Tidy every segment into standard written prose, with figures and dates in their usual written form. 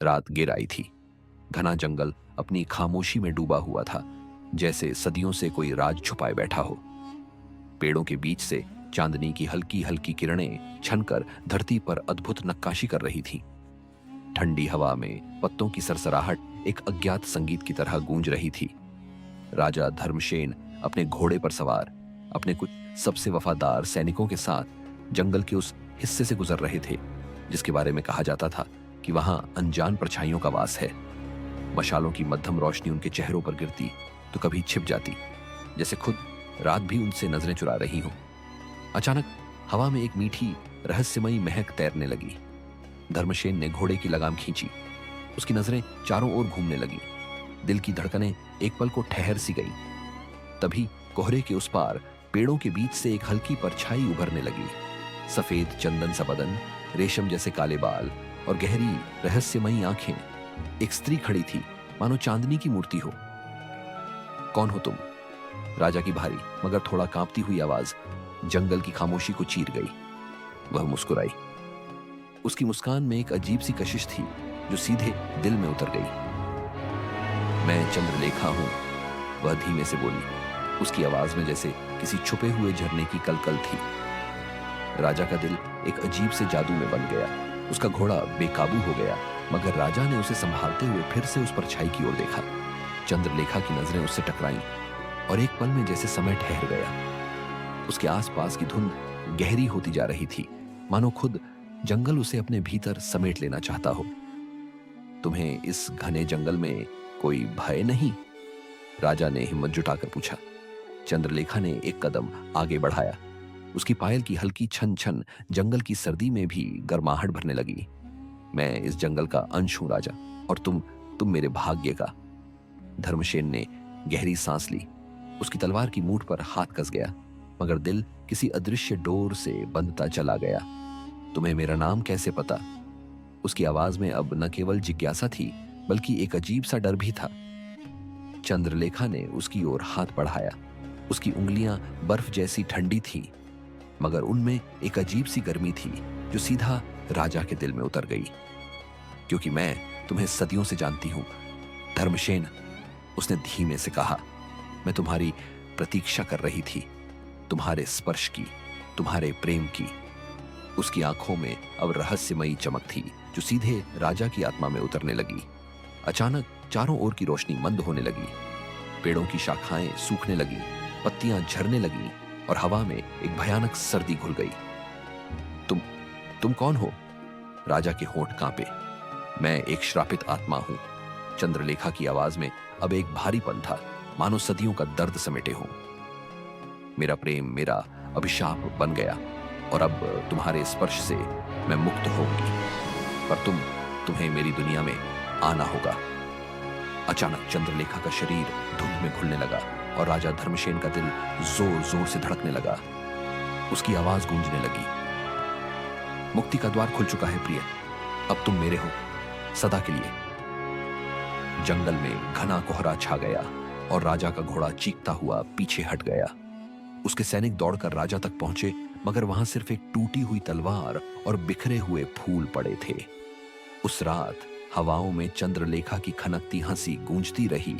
रात गिर आई थी। घना जंगल अपनी खामोशी में डूबा हुआ था, जैसे सदियों से कोई राज छुपाए बैठा हो। पेड़ों के बीच से चांदनी की हल्की हल्की किरणें छनकर धरती पर अद्भुत नक्काशी कर रही थी। ठंडी हवा में पत्तों की सरसराहट एक अज्ञात संगीत की तरह गूंज रही थी। राजा धर्मशेन अपने घोड़े पर सवार अपने कुछ सबसे वफादार सैनिकों के साथ जंगल के उस हिस्से से गुजर रहे थे जिसके बारे में कहा जाता था कि वहां अनजान परछाइयों का वास है। मशालों की मध्यम रोशनी उनके चेहरों पर गिरती तो कभी छिप जाती, जैसे खुद रात भी उनसे नजरें चुरा रही हो। अचानक हवा में एक मीठी रहस्यमयी महक तैरने लगी। धर्मशेन ने घोड़े की लगाम खींची। उसकी नजरें चारों ओर घूमने लगी। दिल की धड़कनें एक पल को ठहर सी गई। तभी कोहरे के उस पार पेड़ों के बीच से एक हल्की परछाई उभरने लगी। सफेद चंदन सा बदन, रेशम जैसे काले बाल और गहरी रहस्यमयी आंखें। एक स्त्री खड़ी थी, मानो चांदनी की मूर्ति हो। कौन हो तुम? राजा की भारी मगर थोड़ा कांपती हुई आवाज जंगल की खामोशी को चीर गई। वह मुस्कुराई। उसकी मुस्कान में एक अजीब सी कशिश थी जो सीधे दिल में उतर गई। मैं चंद्रलेखा हूं, वह धीमे से बोली। उसकी आवाज में जैसे किसी छुपे हुए झरने की कलकल थी। राजा का दिल एक अजीब से जादू में बन गया। उसका घोड़ा बेकाबू हो गया, मगर राजा ने उसे संभालते हुए फिर से उस परछाई की ओर देखा। चंद्रलेखा की नजरें उससे टकराईं और एक पल में जैसे समय ठहर गया। उसके आसपास की धुंध गहरी होती जा रही थी, मानो खुद जंगल उसे अपने भीतर समेट लेना चाहता हो। तुम्हें इस घने जंगल में कोई भय नहीं? राजा ने हिम्मत जुटाकर पूछा। चंद्रलेखा ने एक कदम आगे बढ़ाया। उसकी पायल की हल्की छन छन जंगल की सर्दी में भी गर्माहट भरने लगी। मैं इस जंगल का अंश हूं राजा, और तुम मेरे भाग्य का। धर्मशेन ने गहरी सांस ली। उसकी तलवार की मूठ पर हाथ कस गया, मगर दिल किसी अदृश्य डोर से बंधता चला गया। तुम्हें मेरा नाम कैसे पता? उसकी आवाज में अब न केवल जिज्ञासा थी, बल्कि एक अजीब सा डर भी था। चंद्रलेखा ने उसकी ओर हाथ बढ़ाया। उसकी उंगलियां बर्फ जैसी ठंडी थीं, मगर उनमें एक अजीब सी गर्मी थी जो सीधा राजा के दिल में उतर गई। क्योंकि मैं तुम्हें सदियों से जानती हूं, धर्मशेन, उसने धीमे से कहा। मैं तुम्हारी प्रतीक्षा कर रही थी, तुम्हारे स्पर्श की, तुम्हारे प्रेम की। उसकी आंखों में अब रहस्यमयी चमक थी जो सीधे राजा की आत्मा में उतरने लगी। अचानक चारों ओर की रोशनी मंद होने लगी। पेड़ों की शाखाएं सूखने लगी, पत्तियां झरने लगी और हवा में एक भयानक सर्दी घुल गई। तुम कौन हो? राजा के होंठ कांपे। मैं एक श्रापित आत्मा हूं। चंद्रलेखा की आवाज में अब एक भारीपन था, मानो सदियों का दर्द समेटे हो। मेरा प्रेम मेरा अभिशाप बन गया और अब तुम्हारे स्पर्श से मैं मुक्त होंगी, पर तुम्हें मेरी दुनिया में आना होगा। अचानक चंद्रलेखा का शरीर धुंध में घुलने लगा और राजा धर्मशेन का दिल जोर जोर से धड़कने लगा। उसकी आवाज गूंजने लगी। मुक्ति का द्वार खुल चुका है प्रिय, अब तुम मेरे हो, सदा के लिए। जंगल में घना कोहरा छा गया और राजा का घोड़ा चीखता हुआ पीछे हट गया। उसके सैनिक दौड़कर राजा तक पहुंचे, मगर वहां सिर्फ एक टूटी हुई तलवार और बिखरे हुए फूल पड़े थे। उस रात हवाओं में चंद्रलेखा की खनकती हंसी गूंजती रही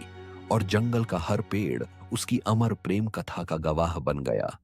और जंगल का हर पेड़ उसकी अमर प्रेम कथा का गवाह बन गया।